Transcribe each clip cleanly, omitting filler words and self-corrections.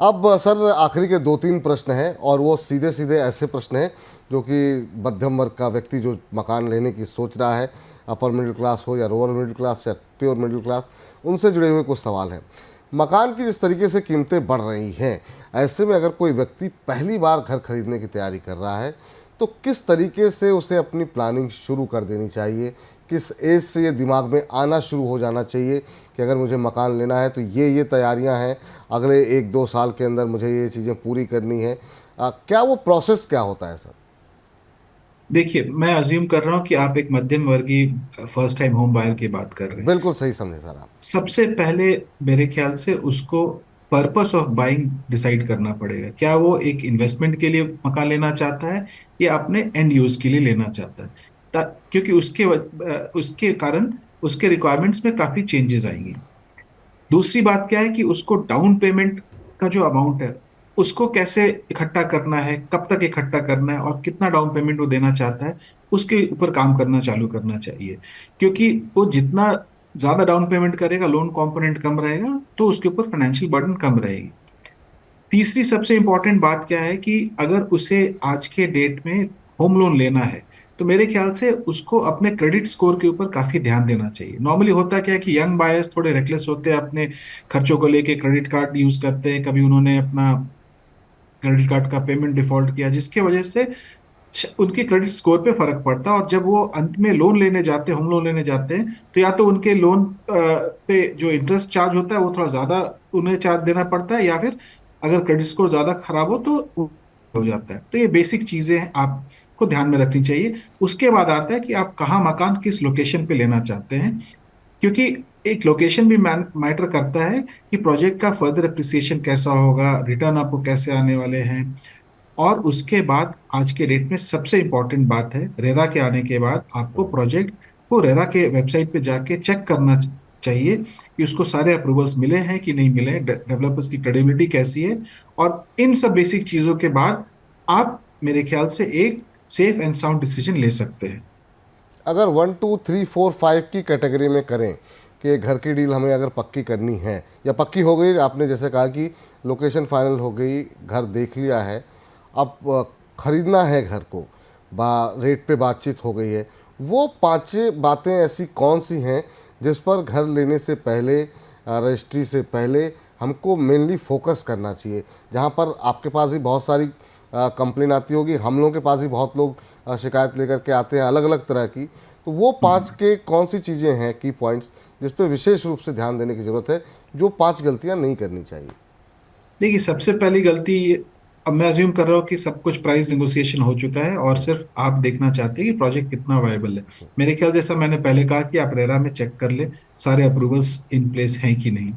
अब सर आखिरी के दो तीन प्रश्न हैं और वो सीधे सीधे ऐसे प्रश्न हैं जो कि मध्यम वर्ग का व्यक्ति जो मकान लेने की सोच रहा है, अपर मिडिल क्लास हो या लोअर मिडिल क्लास या प्योर मिडिल क्लास, उनसे जुड़े हुए कुछ सवाल हैं। मकान की जिस तरीके से कीमतें बढ़ रही हैं, ऐसे में अगर कोई व्यक्ति पहली बार घर खरीदने की तैयारी कर रहा है तो किस तरीके से उसे अपनी प्लानिंग शुरू कर देनी चाहिए? किस एज से ये दिमाग में आना शुरू हो जाना चाहिए कि अगर मुझे मकान लेना है तो ये तैयारियां हैं, अगले एक दो साल के अंदर मुझे ये चीज़ें पूरी करनी है? क्या वो प्रोसेस क्या होता है सर? देखिए, मैं अज्यूम कर रहा हूँ कि आप एक मध्यम वर्गीय फर्स्ट टाइम होम बायर की बात कर रहे हैं। बिल्कुल सही समझे सर आप। सबसे पहले मेरे ख्याल से उसको पर्पस ऑफ बाइंग डिसाइड करना पड़ेगा। क्या वो एक इन्वेस्टमेंट के लिए मकान लेना चाहता है या अपने एंड यूज के लिए लेना चाहता है। क्योंकि उसके कारण उसके रिक्वायरमेंट्स में काफी चेंजेस आएंगी। दूसरी बात क्या है कि उसको डाउन पेमेंट का जो अमाउंट है उसको कैसे इकट्ठा करना है, कब तक इकट्ठा करना है और कितना डाउन पेमेंट वो देना चाहता है, उसके ऊपर काम करना चालू करना चाहिए। क्योंकि वो जितना ज्यादा डाउन पेमेंट करेगा, लोन कंपोनेंट कम रहेगा, तो उसके ऊपर फाइनेंशियल बर्डन कम रहेगी। तीसरी सबसे इंपॉर्टेंट बात क्या है कि अगर उसे आज के डेट में होम लोन लेना है तो मेरे ख्याल से उसको अपने क्रेडिट स्कोर के ऊपर काफी ध्यान देना चाहिए। नॉर्मली होता क्या है कि यंग बायर्स थोड़े रेकलेस होते हैं, अपने खर्चों को लेके क्रेडिट कार्ड यूज करते हैं। कभी उन्होंने अपना क्रेडिट कार्ड का पेमेंट डिफॉल्ट किया जिसके वजह से उनके क्रेडिट स्कोर पे फर्क पड़ता है। और जब वो अंत में लोन लेने जाते हैं, होम लोन लेने जाते हैं, तो या तो उनके लोन पे जो इंटरेस्ट चार्ज होता है वो थोड़ा ज्यादा उन्हें चार्ज देना पड़ता है, या फिर अगर क्रेडिट स्कोर ज्यादा खराब हो तो हो जाता है। तो ये बेसिक चीजें हैं, आपको ध्यान में रखनी चाहिए। उसके बाद आता है कि आप कहाँ मकान किस लोकेशन पे लेना चाहते हैं। क्योंकि एक लोकेशन भी मैटर करता है कि प्रोजेक्ट का फर्दर अप्रिसिएशन कैसा होगा, रिटर्न आपको कैसे आने वाले हैं। और उसके बाद आज के डेट में सबसे इंपॉर्टेंट बात है, रेरा के आने के बाद आपको प्रोजेक्ट को रेरा के वेबसाइट पे जाके चेक करना चाहिए कि उसको सारे अप्रूवल्स मिले हैं कि नहीं मिले, डेवलपर्स की क्रेडिबिलिटी कैसी है। और इन सब बेसिक चीजों के बाद आप मेरे ख्याल से एक सेफ एंड साउंड डिसीजन ले सकते हैं। अगर 1 2 3 4 5 की कैटेगरी में करें कि घर की डील हमें अगर पक्की करनी है या पक्की हो गई, आपने जैसे कहा कि लोकेशन फाइनल हो गई, घर देख लिया है, अब ख़रीदना है घर को, रेट पे बातचीत हो गई है, वो पांच बातें ऐसी कौन सी हैं जिस पर घर लेने से पहले, रजिस्ट्री से पहले हमको मेनली फोकस करना चाहिए? जहाँ पर आपके पास भी बहुत सारी कंप्लेन आती होगी, हम लोगों के पास भी बहुत लोग शिकायत लेकर के आते हैं अलग अलग तरह की, तो वो पांच के कौन सी चीज़ें हैं की पॉइंट्स जिस पे विशेष रूप से ध्यान देने की ज़रूरत है, जो पांच गलतियां नहीं करनी चाहिए? देखिए, सबसे पहली गलती, अब मैं अज्यूम कर रहा हूँ कि सब कुछ प्राइस नेगोशिएशन हो चुका है और सिर्फ आप देखना चाहते हैं कि प्रोजेक्ट कितना वायबल है। मेरे ख्याल जैसा मैंने पहले कहा कि आप रेरा में चेक कर ले सारे अप्रूवल्स इन प्लेस हैं कि नहीं।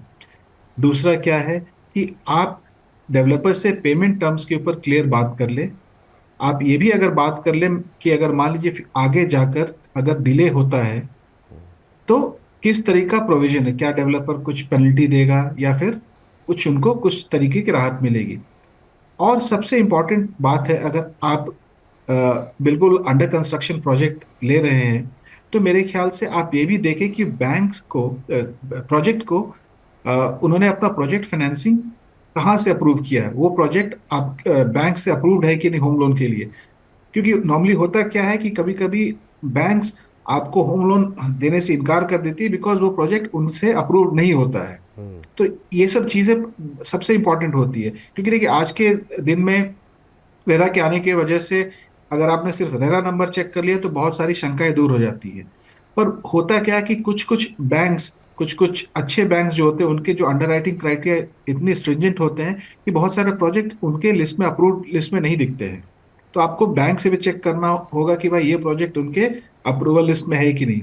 दूसरा क्या है कि आप डेवलपर से पेमेंट टर्म्स के ऊपर क्लियर बात कर ले। आप ये भी अगर बात कर ले कि अगर मान लीजिए आगे जाकर अगर डिले होता है तो किस तरीका प्रोविजन है, क्या डेवलपर कुछ पेनल्टी देगा या फिर कुछ उनको कुछ तरीके की राहत मिलेगी। और सबसे इंपॉर्टेंट बात है, अगर आप बिल्कुल अंडर कंस्ट्रक्शन प्रोजेक्ट ले रहे हैं तो मेरे ख्याल से आप ये भी देखें कि बैंक्स को प्रोजेक्ट को उन्होंने अपना प्रोजेक्ट फाइनेंसिंग कहाँ से अप्रूव किया है, वो प्रोजेक्ट आप बैंक से अप्रूव्ड है कि नहीं होम लोन के लिए। क्योंकि नॉर्मली होता क्या है कि कभी कभी बैंक्स आपको होम लोन देने से इनकार कर देती है बिकॉज वो प्रोजेक्ट उनसे अप्रूव्ड नहीं होता है। तो ये सब चीजें सबसे इंपॉर्टेंट होती है। क्योंकि देखिए, आज के दिन में रेरा के आने की वजह से अगर आपने सिर्फ रेरा नंबर चेक कर लिया तो बहुत सारी शंकाएं दूर हो जाती है। पर होता क्या है कि कुछ कुछ बैंक्स, कुछ कुछ अच्छे बैंक्स जो होते हैं उनके जो अंडरराइटिंग क्राइटेरिया इतने स्ट्रिंजेंट होते हैं कि बहुत सारे प्रोजेक्ट उनके लिस्ट में, अप्रूव्ड लिस्ट में नहीं दिखते हैं। तो आपको बैंक से भी चेक करना होगा कि भाई ये प्रोजेक्ट उनके अप्रूवल लिस्ट में है कि नहीं।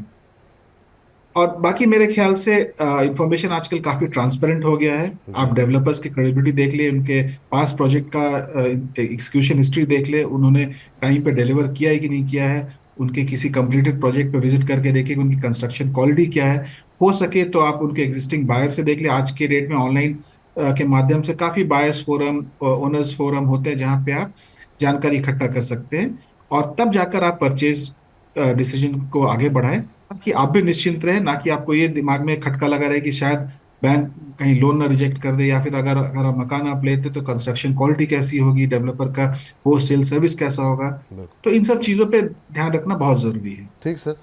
और बाकी मेरे ख्याल से इंफॉर्मेशन आजकल काफी ट्रांसपेरेंट हो गया है। जी। आप डेवलपर्स की क्रेडिबिलिटी देख लिए, उनके पास प्रोजेक्ट का एग्जीक्यूशन हिस्ट्री देख ले, उन्होंने टाइम पे डिलीवर किया है कि नहीं किया है, उनके किसी कंप्लीटेड प्रोजेक्ट पे विजिट करके देखिए कि उनकी कंस्ट्रक्शन क्वालिटी क्या है। हो सके तो आप उनके एग्जिस्टिंग बायर से देख ले। आज के डेट में ऑनलाइन के माध्यम से काफी बायर्स फोरम, ओनर्स फोरम होते हैं जहाँ पे आप जानकारी इकट्ठा कर सकते हैं। और तब जाकर आप परचेज डिसीजन को आगे बढ़ाएं, ताकि आप भी निश्चिंत रहें, ना कि आपको ये दिमाग में खटका लगा रहे कि शायद बैंक कहीं लोन ना रिजेक्ट कर दे, या फिर अगर अगर आप मकान आप लेते तो कंस्ट्रक्शन क्वालिटी कैसी होगी, डेवलपर का पोस्ट सेल सर्विस कैसा होगा। बिल्कुल। तो इन सब चीजों पे ध्यान रखना बहुत जरूरी है। ठीक सर।